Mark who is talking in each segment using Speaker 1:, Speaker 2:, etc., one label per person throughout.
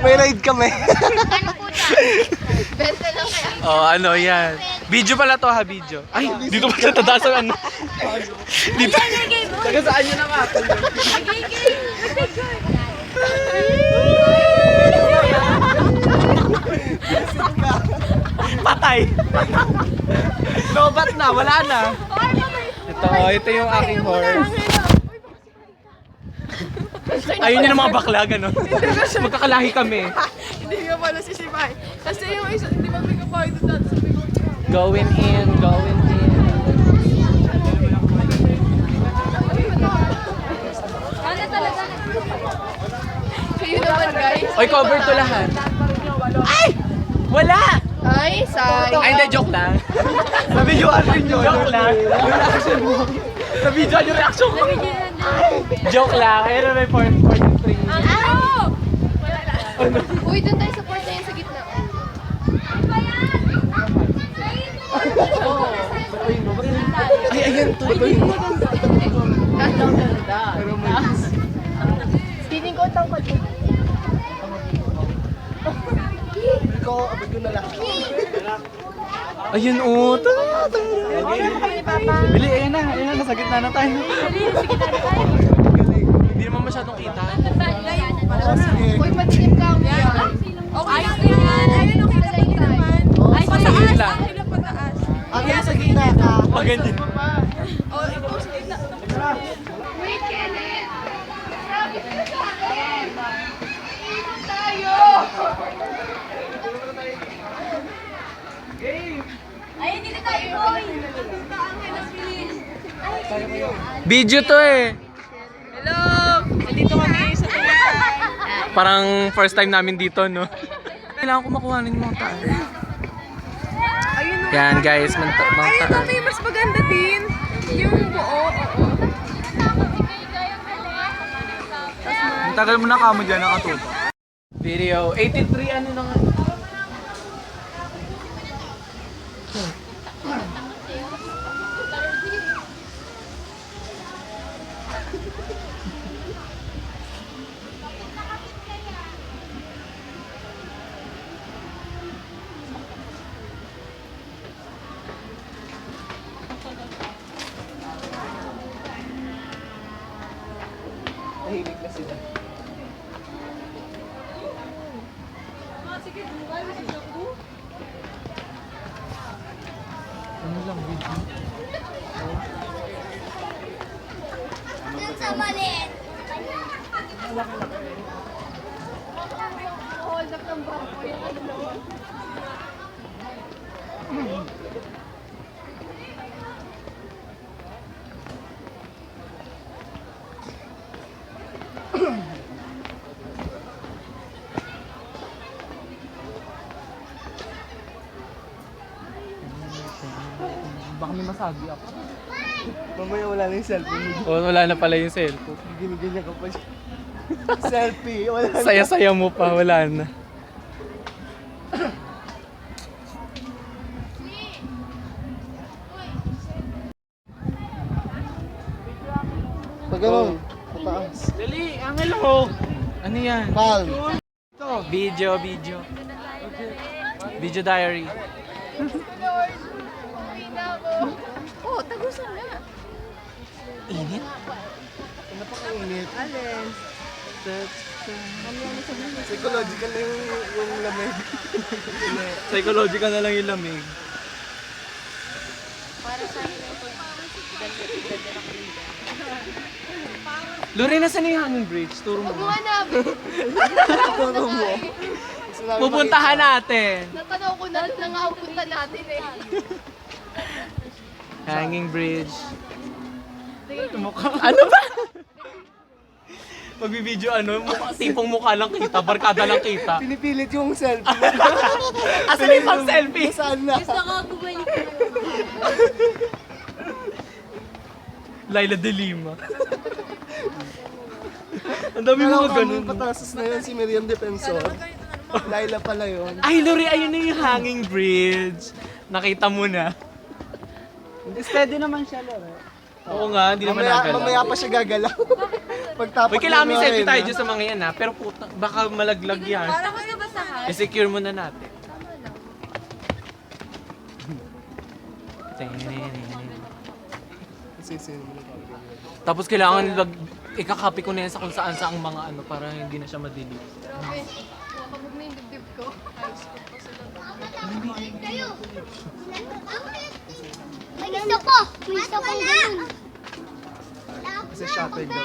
Speaker 1: May ride kami.
Speaker 2: Ano po dyan? 20 lang kaya.
Speaker 3: Oh, ano yan. Video pala to ha, video. Ay, dito pa siya tataas ang ano. Dito. Taga saan nyo na nga? Patay. Lobat na, wala na. Ito yung aking horse. Ayun yun ang mga bakla, gano'n. Magkakalahi kami.
Speaker 4: Hindi nga pala si Sipay. Kasi yung isa, hindi ba may kapahay doon dati sa bigong.
Speaker 3: Going in, going in.
Speaker 2: Ano talaga?
Speaker 4: Kayo naman guys.
Speaker 3: Oy, cover to lahat. Ay! Wala!
Speaker 4: Ay, say.
Speaker 3: Ay, hindi, joke lang.
Speaker 1: Nabidyoan rin yun.
Speaker 3: Joke lang. Yung reaction mo. Nabidyoan yung reaction mo. Joke lang. Ayun na may 43.
Speaker 2: Ano?
Speaker 4: Uy, doon tayo sa port na yun sa gitna.
Speaker 3: Ay, ayan to.
Speaker 4: Feeling ko tawag ko.
Speaker 1: Ikaw, abad ko na lang.
Speaker 3: Ayun, oh. Bili, ayun na. Ayun na, nasa gitna na tayo. Hindi naman masyadong kita.
Speaker 4: Uy, madilim ka mo yan. Okay lang yan. Ayun, okay lang pati naman.
Speaker 2: Ay,
Speaker 3: Sige lang.
Speaker 4: Okay lang pataas.
Speaker 1: Ang nasa gitna ka.
Speaker 3: Maganda.
Speaker 4: Oh, ikaw sa gitna. Wait, Kenneth! Sabi ko sa akin! Inom tayo!
Speaker 2: Ay, hindi na tayo, boy.
Speaker 3: Video to eh.
Speaker 4: Hello! Nandito kami sa
Speaker 3: Parang first time namin dito, no? Kailangan ko makuha ng mga tayo.
Speaker 4: Ayun,
Speaker 3: Yan guys, mga
Speaker 4: ayun,
Speaker 3: tayo.
Speaker 4: okay, mas maganda din. Yung buo, oo.
Speaker 1: Ang tagal mo na kamo dyan, nakatuto.
Speaker 3: Video, 83 ano na nga. Tahimik na sila. Ano lang, video?
Speaker 2: Doon sa maliit.
Speaker 4: Hold up ng baboy.
Speaker 3: Baka may masabi ako.
Speaker 1: Mamaya wala na yung cellphone mo.
Speaker 3: Oh, wala na pala yung cellphone.
Speaker 1: Giniganyan ka pa siya. Selfie, wala na.
Speaker 3: Saya-saya mo pa, wala na.
Speaker 1: Pag gano'n, pataas.
Speaker 3: Dali, angel mo! Ano yan?
Speaker 1: Calm.
Speaker 3: Video. Video diary.
Speaker 4: Oh, tagusan na.
Speaker 3: Init?
Speaker 1: Ano pa kainit?
Speaker 4: Alin?
Speaker 1: Psychological na yung lamig.
Speaker 3: Psychological na lang yung lamig. Lore, nasan yung hanging bridge? Turo mo.
Speaker 4: Buwanap!
Speaker 1: Ano mo?
Speaker 3: Pupuntahan natin.
Speaker 4: Natanaw ko na nangapunta natin eh.
Speaker 3: Hanging bridge. Ano ba? Magbibideo tipong mukha lang kita, barkada lang kita.
Speaker 1: Pinipilit yung selfie.
Speaker 3: Asan yung pang selfie?
Speaker 1: Saan na?
Speaker 2: Gusto ko bumalik.
Speaker 3: Laila de Lima. Ang dami
Speaker 1: Alam
Speaker 3: mga
Speaker 1: ko
Speaker 3: ganun.
Speaker 1: yung patasos na yun, si Miriam Defensor. Laila pala yun.
Speaker 3: Ay, Lori, ayun na yung hanging bridge. Nakita mo na.
Speaker 1: Steady naman siya, Lore.
Speaker 3: Oo nga, hindi naman nagalaw.
Speaker 1: Mamaya pa siya gagalaw. Pagtapos
Speaker 3: Uy, kailangan may selfie tayo dyan sa mga yan ha. Pero puta, baka malaglag yan.
Speaker 2: Parang gusto ba sa house?
Speaker 3: I-secure muna natin. Tapos kailangan ikakopy ko na yan sa kung saan sa mga ano para hindi na siya ma-delete.
Speaker 4: Kapag na yung dibdib ko.
Speaker 2: May gusto ko! May gusto ko ganun!
Speaker 1: Kasi shopping daw.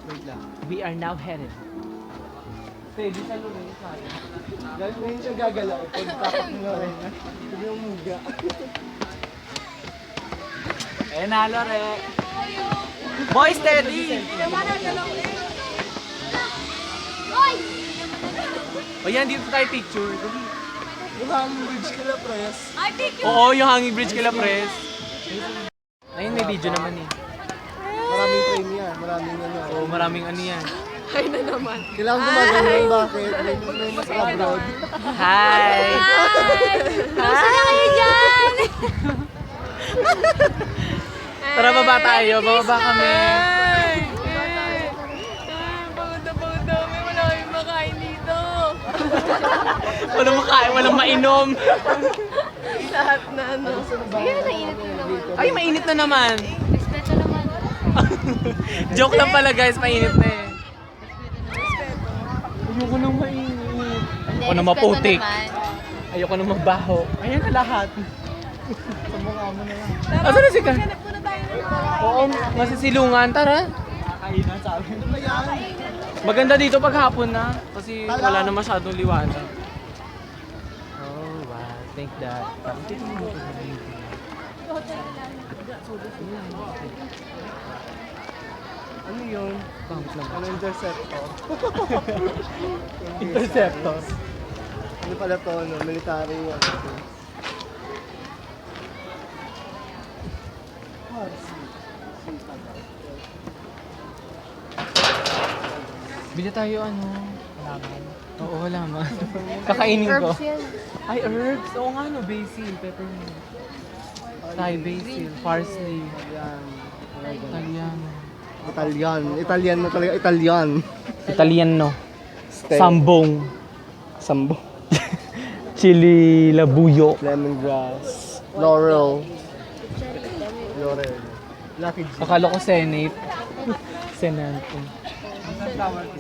Speaker 1: Wait lang.
Speaker 3: We are now headed. Pwede sa lumin tayo.
Speaker 1: Ngayon siya gagalaw. Pagtapos mo rin. Sabi yung muga.
Speaker 3: Eh, nalo re. Boy, steady!
Speaker 2: Hoy!
Speaker 3: O yan, dito tayo picture.
Speaker 1: Yung hanging bridge kila, press.
Speaker 2: Ay, picture!
Speaker 3: Oo, yung hanging bridge kila Pres. Ayun, may video naman eh.
Speaker 1: Maraming frame yan. Maraming ano.
Speaker 3: Oo, maraming ano yan.
Speaker 4: Ay na naman.
Speaker 1: Kailangan gumagano'n. Bakit? May mas abroad.
Speaker 3: Hi!
Speaker 2: Gusto na kayo dyan!
Speaker 3: Tara, baba tayo. Bababa kami.
Speaker 4: Pagod na kami. Wala kayong makain dito.
Speaker 3: Walang makain, walang mainom.
Speaker 4: Lahat na ano. Sige na, init na naman.
Speaker 3: Ay, mainit na naman.
Speaker 2: Respeto naman.
Speaker 3: Joke lang pala guys, mainit na eh. Ayoko nang mainit. Ayoko nang maputik. Ayoko nang mabaho. Ayan na lahat.
Speaker 1: Sa mukha mo na lang.
Speaker 3: Asa na si Ka?
Speaker 4: Hanap muna tayo ng
Speaker 3: Oo, masisilungan. Tara.
Speaker 1: Kainan sa amin. Ano ba yan?
Speaker 3: Maganda dito pag hapon na. Kasi wala na masyadong liwanag. Oh, wow. Thank that.
Speaker 1: Ano yun? Ano interceptor?
Speaker 3: Interceptor.
Speaker 1: Ano pala to? Ano? Military. Ano?
Speaker 3: Bili tayo ano. Halaman. Oo, halaman. Kakainin ko.
Speaker 4: herbs yan.
Speaker 3: Ay, herbs. Oo nga no, basil, peppermint. Thai basil, parsley.
Speaker 1: Yan.
Speaker 3: Italiano.
Speaker 1: Italian. Italian na talaga. Italian.
Speaker 3: Italiano.
Speaker 1: Steak.
Speaker 3: Sambong.
Speaker 1: Sambo.
Speaker 3: Chili labuyo.
Speaker 1: Lemongrass. Laurel. Laurel. Lucky G.
Speaker 3: Akala ko Senate. Senate.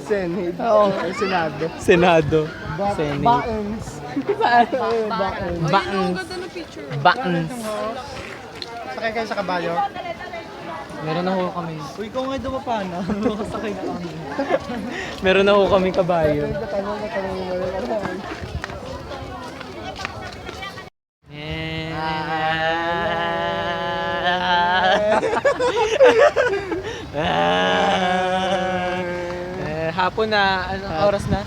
Speaker 1: Senate. Oo. Senado.
Speaker 3: Senado. Senate.
Speaker 1: Buttons. Buttons.
Speaker 3: Buttons.
Speaker 4: Ganda ng picture.
Speaker 3: Buttons.
Speaker 1: Sakay kayo sa kabayo?
Speaker 3: Meron na ho kami.
Speaker 1: Uy, kung nga dumapa na. Sakay na kami.
Speaker 3: Meron na ho kami kabayo.
Speaker 1: Katanong mo rin. Ano yan?
Speaker 3: Hapon na, anong oras na?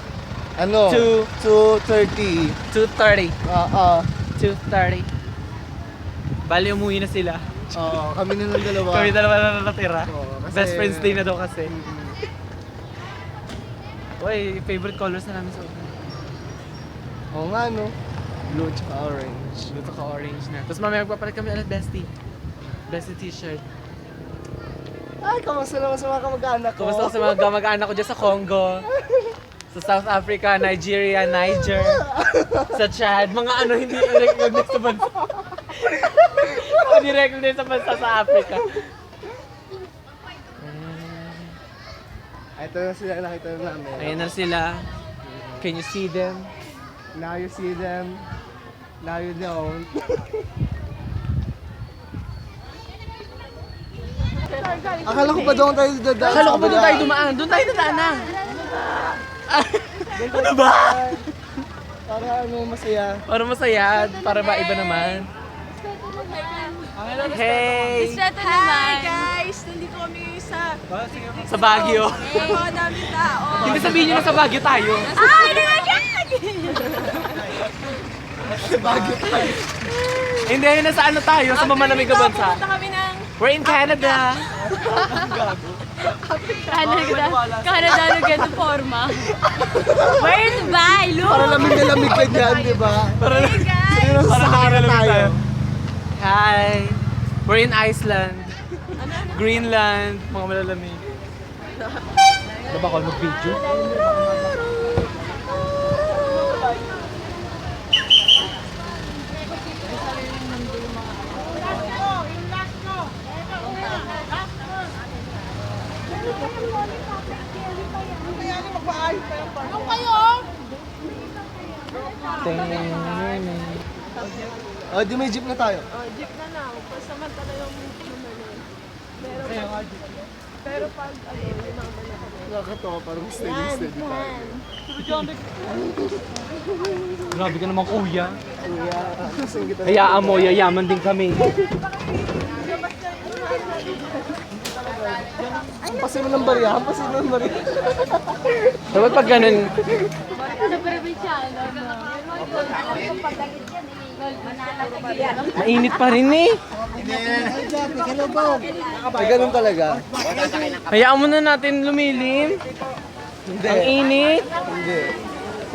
Speaker 1: Ano? 2:30.
Speaker 3: 2:30.
Speaker 1: Oo.
Speaker 3: 2:30. Bali, umuwi na sila.
Speaker 1: Oo, kami na ng dalawa.
Speaker 3: Kami dalawa na natira.
Speaker 1: Oo, kasi-
Speaker 3: Best friends day na daw kasi. Uy, favorite colors na namin sa open.
Speaker 1: Oo nga, no? Blue tsaka orange.
Speaker 3: Luto ka orange na. Tapos mamaya magpapalit kami ulit bestie. Bestie t-shirt.
Speaker 1: Ay, kamusta naman sa mga kamag-anak ko?
Speaker 3: Kumusta ko sa mga kamag-anak ko dyan sa Congo, sa South Africa, Nigeria, Niger, sa Chad, mga ano hindi recognize sa bansa. Hindi recognize sa bansa sa Africa.
Speaker 1: Ay, ito na sila nakita na namin.
Speaker 3: Ayan na sila. Can you see them?
Speaker 1: Now you see them. Now you don't. Akala ko pa doon tayo dadaan.
Speaker 3: Akala ko ba doon tayo dumaan? Doon tayo dadaan na. Ano ba?
Speaker 1: Para ano, masaya.
Speaker 3: Para masaya, para ba iba naman? Hey!
Speaker 2: Respeto
Speaker 4: Hi
Speaker 2: naman.
Speaker 4: guys! Nandito kami
Speaker 3: Sa Baguio.
Speaker 4: mga daming tao.
Speaker 3: Hindi sabihin nyo na sa Baguio tayo.
Speaker 2: Ay, nagagag!
Speaker 3: Hindi, nasa ano tayo? Sa mamalamig na bansa.
Speaker 4: Pupunta kami ng
Speaker 3: We're in Canada.
Speaker 2: Canada na ganito forma. Where to buy? Look!
Speaker 1: Para lamig na lamig ka dyan, di ba?
Speaker 3: Para
Speaker 4: Hey guys!
Speaker 1: Ayun, sa Sahara tayo.
Speaker 3: Hi! We're in Iceland. Greenland. Mga malalamig. Ano ba ako mag-video?
Speaker 1: Oh, di may jeep na tayo.
Speaker 4: Jeep na lang. Samantala yung pero pag lumaban na kami.
Speaker 1: Nakakatawa, parang steady tayo.
Speaker 3: Grabe ka naman kuya.
Speaker 1: Kuya, kasing kita.
Speaker 3: Hayaan mo, yayaman din kami.
Speaker 1: Pasino ng bariya, pasino ng bariya.
Speaker 3: Dapat pag ganun,
Speaker 2: Sa probinsya,
Speaker 3: mainit pa rin eh.
Speaker 1: Ay, ganun talaga.
Speaker 3: Hayaan mo na natin lumilim.
Speaker 1: Hindi.
Speaker 3: Ang init.
Speaker 1: Hindi.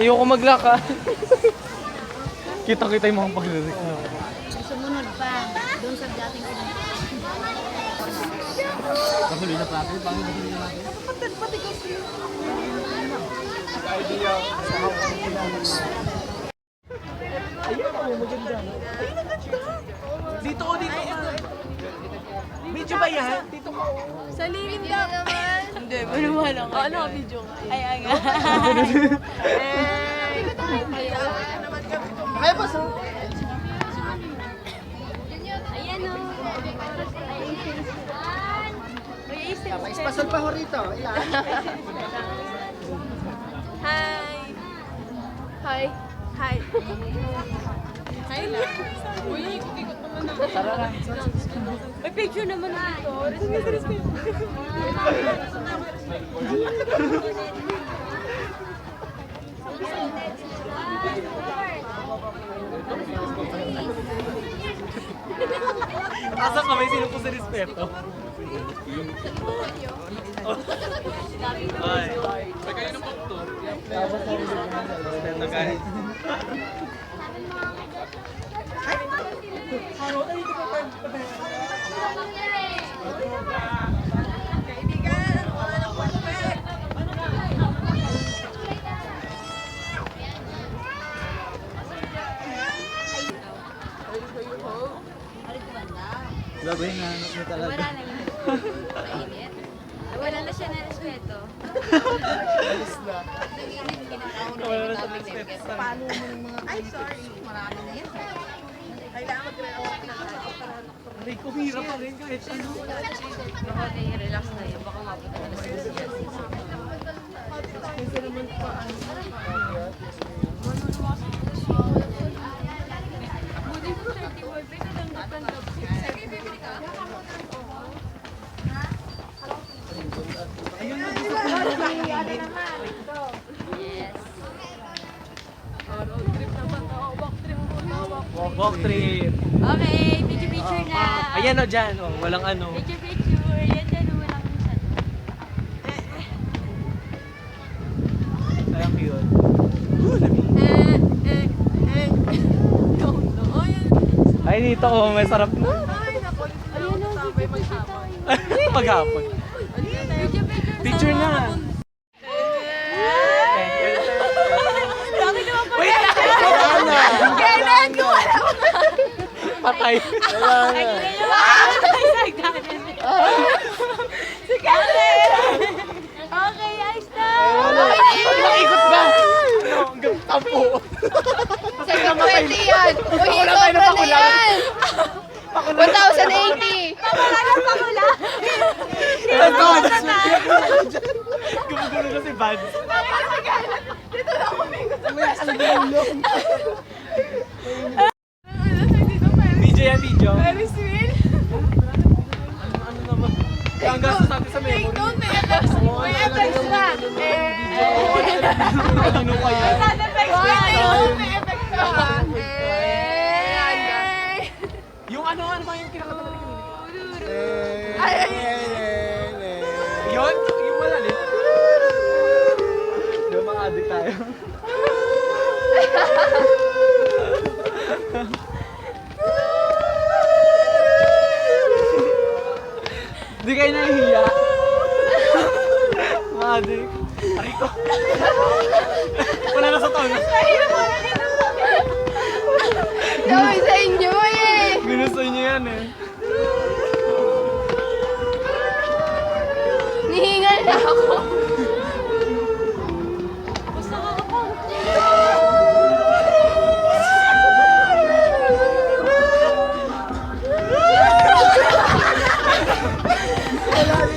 Speaker 3: Ayoko maglakad. Kita-kita yung mga paglirik.
Speaker 2: Sumunod pa. Doon sa dating
Speaker 3: Kahuli na plato. Paano kahuli na natin? Dito o dito ka. Video ba yan? Dito ka.
Speaker 4: Sa lilim lang naman.
Speaker 2: Hindi, manuwala ka.
Speaker 4: Ano, video ka?
Speaker 2: Ay, nga.
Speaker 1: Ay, pas.
Speaker 2: Ayan o.
Speaker 1: Pasal pa ho rito. Ilan?
Speaker 4: Hi. Hi. Hi. Hi. Uy, ikot-ikot naman ako.
Speaker 2: May picture naman dito. Respect.
Speaker 3: Asa kami sino po sa respeto? Ay. May kanino po ito? Respeto guys. Grabe nga, ano talaga.
Speaker 2: Wala na yun. Mainit. Wala na siya na respeto.
Speaker 1: Alis na.
Speaker 3: Wala na sa respeto.
Speaker 4: Ay, sorry. Marami na yan. Kailangan mag-react na tayo.
Speaker 3: Aray ko, hirap pa rin kahit ano.
Speaker 2: Okay, relax na yun. Baka mapunta na sa Yes.
Speaker 3: Walk trip.
Speaker 2: Okay, picture na.
Speaker 3: Ayan o dyan, oh, walang ano.
Speaker 2: Picture. Yan dyan, walang minsan.
Speaker 3: Sayang yun. Ay, dito oh, may sarap na.
Speaker 4: Ay, naku. Ayun na, sabay maghapon.
Speaker 3: Paghapon. Picture na. Wait lang!
Speaker 4: Kailan ko wala ko.
Speaker 3: Patay.
Speaker 4: Si Karen!
Speaker 2: Okay, ayos na.
Speaker 1: Ikot ka! Ano, hanggang tampo.
Speaker 4: Sa 20 yan! Uy, sobra na yan! 1,080! Pakula!
Speaker 3: Gumugulo na si Vance.
Speaker 4: Dito na ako mingo sa
Speaker 3: Video yan, video.
Speaker 4: Ferris wheel.
Speaker 3: Ano naman? Ang gastos natin sa
Speaker 4: Take
Speaker 3: memory.
Speaker 4: note, may effects. May effects na.
Speaker 3: Ano pa yan?
Speaker 4: Sound effects na yun. May effects na.
Speaker 3: Yung ano ba yung kinakanta na
Speaker 1: Yun?
Speaker 3: Yung malalim. Yung mga adik tayo. Di kayo nahihiya. Madik. Ariko. Wala na sa tono.
Speaker 4: Gawin sa inyo eh!
Speaker 3: Ginusto niyo yan eh.
Speaker 4: Nihingal na ako.
Speaker 2: Gusto ko pa.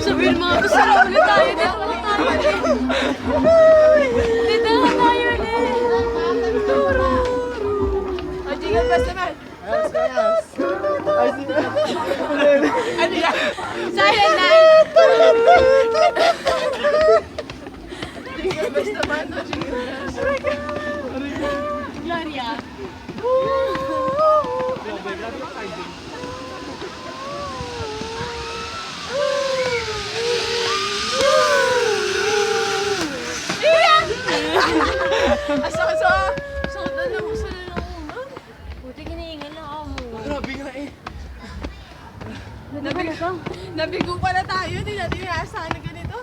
Speaker 2: Sabihin mga gusto na ulit tayo. Dito na tayo ulit. Dito na tayo ulit.
Speaker 4: O, jingle best naman.
Speaker 1: Ayos, ayos. Ay, sige.
Speaker 3: Ano yan?
Speaker 4: Silent night. Jingle best naman. O, jingle best.
Speaker 2: Gloria.
Speaker 4: Asa. Sakit na lang. Gusto na lang ako.
Speaker 2: Buti kiniingal lang ako mo.
Speaker 3: Grabe nga eh.
Speaker 4: Nabigo pala tayo. Hindi natin inaasahan na ganito.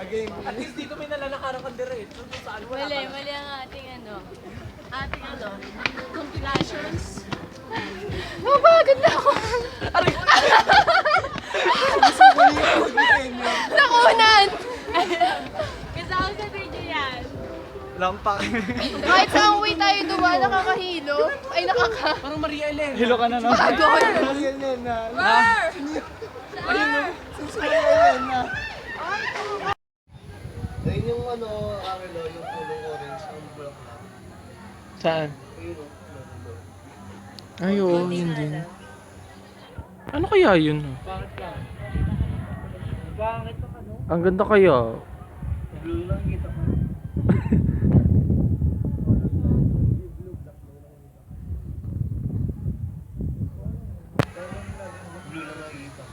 Speaker 1: Again.
Speaker 3: At least dito may nalalakaran kang diretso. Saan wala
Speaker 2: Mali,
Speaker 3: ka.
Speaker 2: mali ang ating ano.
Speaker 4: Compilations. Mapagod na ako. Nakunan.
Speaker 2: Kasi ako sa video yan.
Speaker 3: Lampak.
Speaker 4: Kahit saan way tayo dumaan, nakakahilo. Ay,
Speaker 3: Parang Maria Elena.
Speaker 1: Hilo ka na, no?
Speaker 4: Pagod.
Speaker 1: Ayun na.
Speaker 4: War!
Speaker 1: Ayun na. Ayun yung ano, Angelo, yung kulong orange, ang block na.
Speaker 3: Saan?
Speaker 1: Ayun o.
Speaker 3: Ay, oo, yun din. Ano kaya yun?
Speaker 1: Bakit ka? Bakit ka ano?
Speaker 3: Ang ganda kaya.
Speaker 1: Blue lang kita ko. Blue lang nakikita.